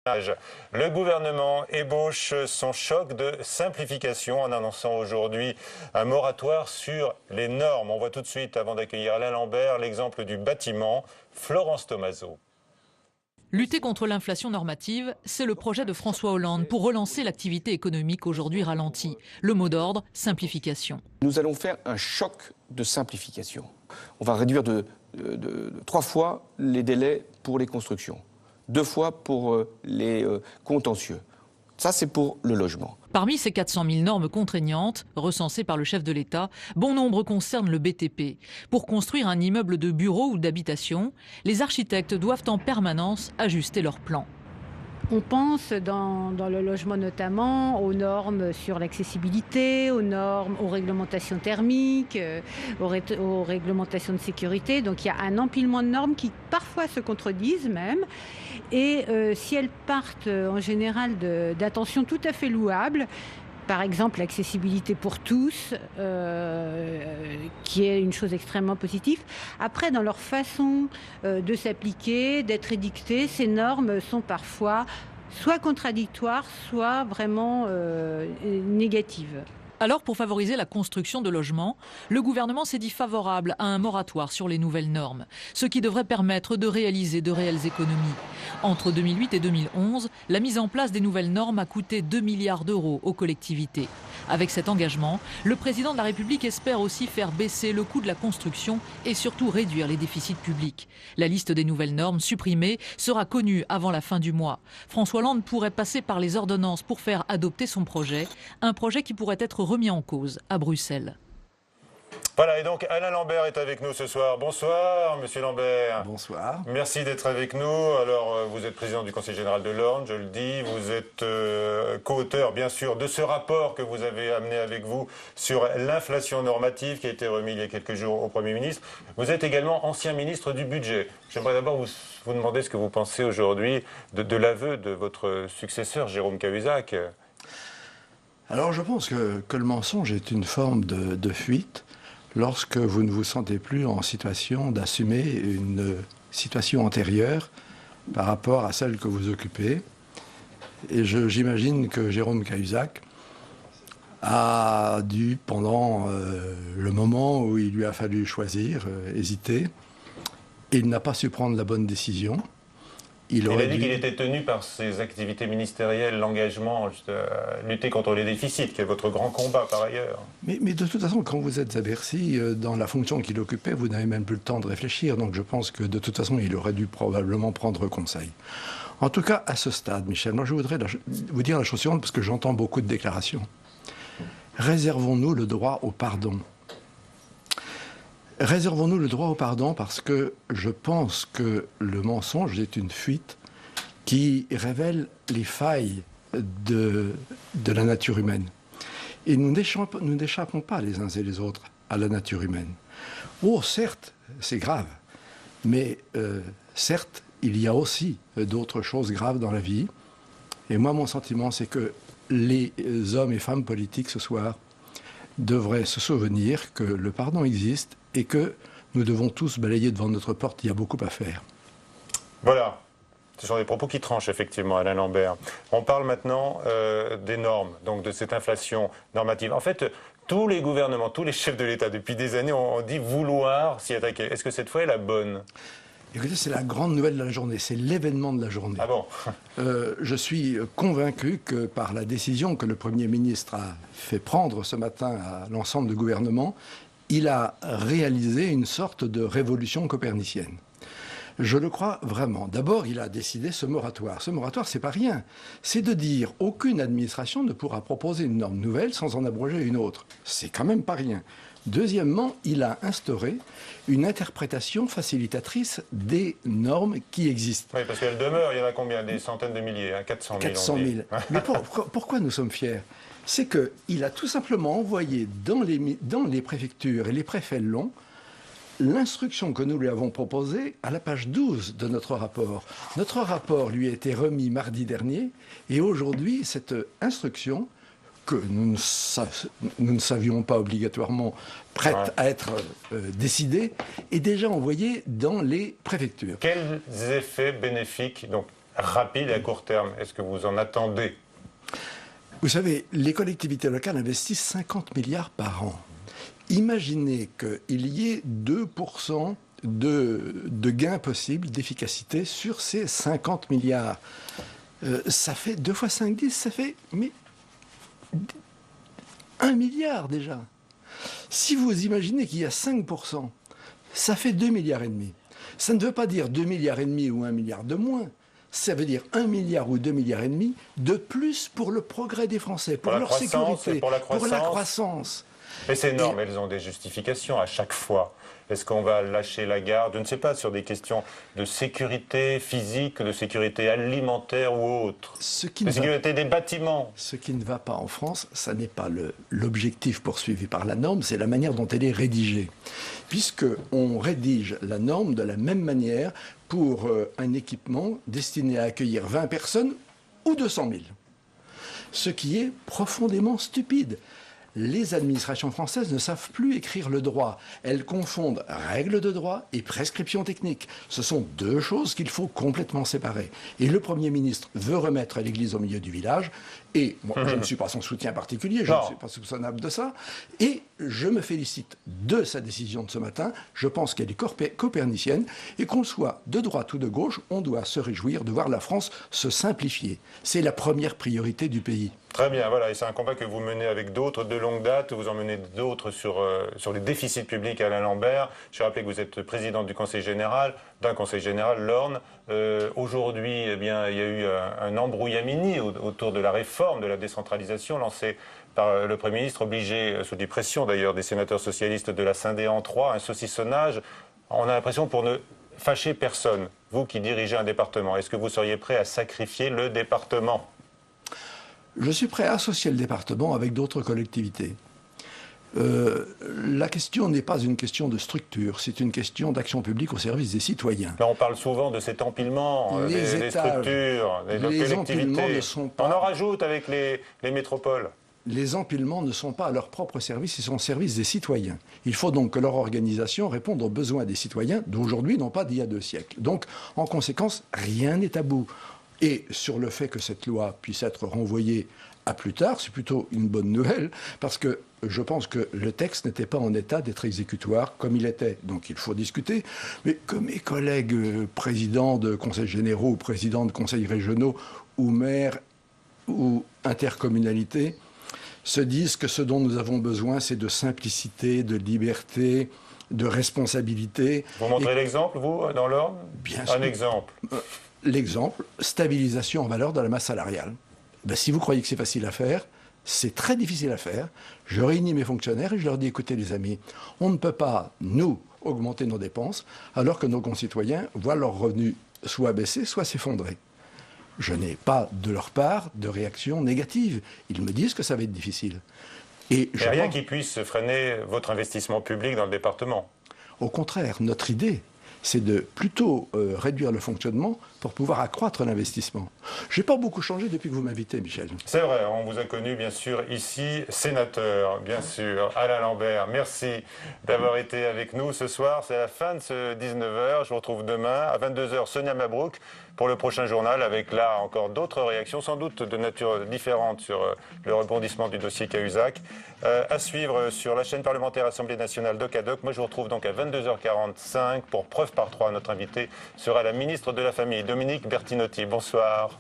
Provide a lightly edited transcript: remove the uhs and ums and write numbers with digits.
Le gouvernement ébauche son choc de simplification en annonçant aujourd'hui un moratoire sur les normes. On voit tout de suite, avant d'accueillir Alain Lambert, l'exemple du bâtiment. Florence Thomazeau. Lutter contre l'inflation normative, c'est le projet de François Hollande pour relancer l'activité économique aujourd'hui ralentie. Le mot d'ordre, simplification. Nous allons faire un choc de simplification. On va réduire de 3 fois les délais pour les constructions, 2 fois pour les contentieux. Ça, c'est pour le logement. Parmi ces 400 000 normes contraignantes, recensées par le chef de l'État, bon nombre concernent le BTP. Pour construire un immeuble de bureau ou d'habitation, les architectes doivent en permanence ajuster leurs plans. On pense dans le logement notamment aux normes sur l'accessibilité, aux normes, aux réglementations thermiques, aux réglementations de sécurité. Donc il y a un empilement de normes qui parfois se contredisent même. Et si elles partent en général d'attentions tout à fait louables, par exemple l'accessibilité pour tous, qui est une chose extrêmement positive. Après, dans leur façon de s'appliquer, d'être édictées, ces normes sont parfois soit contradictoires, soit vraiment négatives. Alors, pour favoriser la construction de logements, le gouvernement s'est dit favorable à un moratoire sur les nouvelles normes, ce qui devrait permettre de réaliser de réelles économies. Entre 2008 et 2011, la mise en place des nouvelles normes a coûté 2 milliards d'euros aux collectivités. Avec cet engagement, le président de la République espère aussi faire baisser le coût de la construction et surtout réduire les déficits publics. La liste des nouvelles normes supprimées sera connue avant la fin du mois. François Hollande pourrait passer par les ordonnances pour faire adopter son projet, un projet qui pourrait être remis en cause à Bruxelles. Voilà, et donc Alain Lambert est avec nous ce soir. Bonsoir, monsieur Lambert. Bonsoir. Merci d'être avec nous. Alors, vous êtes président du Conseil général de l'Orne, je le dis. Vous êtes co-auteur, bien sûr, de ce rapport que vous avez amené avec vous sur l'inflation normative qui a été remis il y a quelques jours au Premier ministre. Vous êtes également ancien ministre du Budget. J'aimerais d'abord vous demander ce que vous pensez aujourd'hui de l'aveu de votre successeur, Jérôme Cahuzac. Alors, je pense que le mensonge est une forme de fuite lorsque vous ne vous sentez plus en situation d'assumer une situation antérieure par rapport à celle que vous occupez. Et j'imagine que Jérôme Cahuzac a dû, pendant le moment où il lui a fallu choisir, hésiter. Il n'a pas su prendre la bonne décision. Il a dit qu'il était tenu par ses activités ministérielles, l'engagement à lutter contre les déficits, qui est votre grand combat par ailleurs. Mais de toute façon, quand vous êtes à Bercy, dans la fonction qu'il occupait, vous n'avez même plus le temps de réfléchir. Donc je pense que de toute façon, il aurait dû probablement prendre conseil. En tout cas, à ce stade, Michel, moi je voudrais vous dire la chose suivante, parce que j'entends beaucoup de déclarations. Réservons-nous le droit au pardon. Réservons-nous le droit au pardon parce que je pense que le mensonge est une fuite qui révèle les failles de la nature humaine. Et nous n'échappons pas les uns et les autres à la nature humaine. Oh, certes, c'est grave, mais certes, il y a aussi d'autres choses graves dans la vie. Et moi, mon sentiment, c'est que les hommes et femmes politiques ce soir devraient se souvenir que le pardon existe et que nous devons tous balayer devant notre porte. Il y a beaucoup à faire. Voilà. Ce sont des propos qui tranchent, effectivement, Alain Lambert. On parle maintenant des normes, donc de cette inflation normative. En fait, tous les gouvernements, tous les chefs de l'État, depuis des années, ont dit vouloir s'y attaquer. Est-ce que cette fois est la bonne ? Écoutez, c'est la grande nouvelle de la journée, c'est l'événement de la journée. Ah bon ? Je suis convaincu que par la décision que le Premier ministre a fait prendre ce matin à l'ensemble du gouvernement, il a réalisé une sorte de révolution copernicienne. Je le crois vraiment. D'abord, il a décidé ce moratoire. Ce moratoire, c'est pas rien. C'est de dire aucune administration ne pourra proposer une norme nouvelle sans en abroger une autre. C'est quand même pas rien. Deuxièmement, il a instauré une interprétation facilitatrice des normes qui existent. Oui, parce qu'elles demeurent, il y en a combien? Des centaines de milliers, hein, 400 000. 400 000. Mais pourquoi nous sommes fiers? C'est qu'il a tout simplement envoyé dans les préfectures, et les préfets l'ont, l'instruction que nous lui avons proposée à la page 12 de notre rapport. Notre rapport lui a été remis mardi dernier, et aujourd'hui, cette instruction que nous ne savions pas obligatoirement prête à être décidée, est déjà envoyée dans les préfectures. Quels effets bénéfiques donc, rapide et à court terme. Est-ce que vous en attendez? Vous savez, les collectivités locales investissent 50 milliards par an. Imaginez qu'il y ait 2% de gains possibles d'efficacité sur ces 50 milliards. Ça fait 2 fois 5, 10, ça fait 1 milliard déjà. Si vous imaginez qu'il y a 5%, ça fait 2 milliards et demi. Ça ne veut pas dire 2 milliards et demi ou 1 milliard de moins. Ça veut dire 1 milliard ou 2 milliards et demi de plus pour le progrès des Français, pour leur sécurité, pour la croissance. Mais ces normes, elles ont des justifications à chaque fois. Est-ce qu'on va lâcher la garde, je ne sais pas, sur des questions de sécurité physique, de sécurité alimentaire ou autre, de sécurité des bâtiments? Ce qui ne va pas en France, ça n'est pas l'objectif poursuivi par la norme, c'est la manière dont elle est rédigée. Puisqu'on rédige la norme de la même manière pour un équipement destiné à accueillir 20 personnes ou 200 000. Ce qui est profondément stupide. Les administrations françaises ne savent plus écrire le droit. Elles confondent règles de droit et prescriptions techniques. Ce sont deux choses qu'il faut complètement séparer. Et le Premier ministre veut remettre l'église au milieu du village. Et moi, je ne suis pas son soutien particulier, je ne suis pas soupçonnable de ça. Et je me félicite de sa décision de ce matin. Je pense qu'elle est copernicienne. Et qu'on soit de droite ou de gauche, on doit se réjouir de voir la France se simplifier. C'est la première priorité du pays. Très bien, voilà, et c'est un combat que vous menez avec d'autres de longue date, vous en menez d'autres sur les déficits publics à Alain Lambert. Je rappelle que vous êtes président du Conseil général, d'un Conseil général, l'Orne. Aujourd'hui, eh bien, il y a eu un embrouillamini autour de la réforme de la décentralisation lancée par le Premier ministre, obligé, sous des pressions d'ailleurs des sénateurs socialistes de la scindé en trois, un saucissonnage. On a l'impression pour ne fâcher personne. Vous qui dirigez un département, est-ce que vous seriez prêt à sacrifier le département ? Je suis prêt à associer le département avec d'autres collectivités. La question n'est pas une question de structure, c'est une question d'action publique au service des citoyens. Là, on parle souvent de cet empilement des structures, des collectivités. On en rajoute avec les métropoles. Les empilements ne sont pas à leur propre service, ils sont au service des citoyens. Il faut donc que leur organisation réponde aux besoins des citoyens d'aujourd'hui, non pas d'il y a 2 siècles. Donc, en conséquence, rien n'est tabou. Et sur le fait que cette loi puisse être renvoyée à plus tard, c'est plutôt une bonne nouvelle, parce que je pense que le texte n'était pas en état d'être exécutoire comme il était. Donc il faut discuter. Mais que mes collègues présidents de conseils généraux, ou présidents de conseils régionaux, ou maires, ou intercommunalités, se disent que ce dont nous avons besoin, c'est de simplicité, de liberté, de responsabilité. Vous montrez l'exemple, vous, dans l'Orne ? Bien sûr. Un exemple. L'exemple, stabilisation en valeur de la masse salariale. Ben, si vous croyez que c'est facile à faire, c'est très difficile à faire. Je réunis mes fonctionnaires et je leur dis, écoutez les amis, on ne peut pas, nous, augmenter nos dépenses alors que nos concitoyens voient leurs revenus soit baisser, soit s'effondrer. Je n'ai pas de leur part de réaction négative. Ils me disent que ça va être difficile. Et rien qui puisse freiner votre investissement public dans le département. Au contraire, notre idée, c'est de plutôt réduire le fonctionnement pour pouvoir accroître l'investissement. Je n'ai pas beaucoup changé depuis que vous m'invitez, Michel. C'est vrai, on vous a connu, bien sûr, ici, sénateur, bien sûr, Alain Lambert. Merci d'avoir été avec nous ce soir. C'est la fin de ce 19h. Je vous retrouve demain à 22h, Sonia Mabrouk, pour le prochain journal, avec là encore d'autres réactions, sans doute de nature différente sur le rebondissement du dossier Cahuzac. À suivre sur la chaîne parlementaire Assemblée nationale d'Ocadoc. Moi, je vous retrouve donc à 22h45 pour Preuve par 3. Notre invité sera la ministre de la Famille, Dominique Bertinotti. Bonsoir.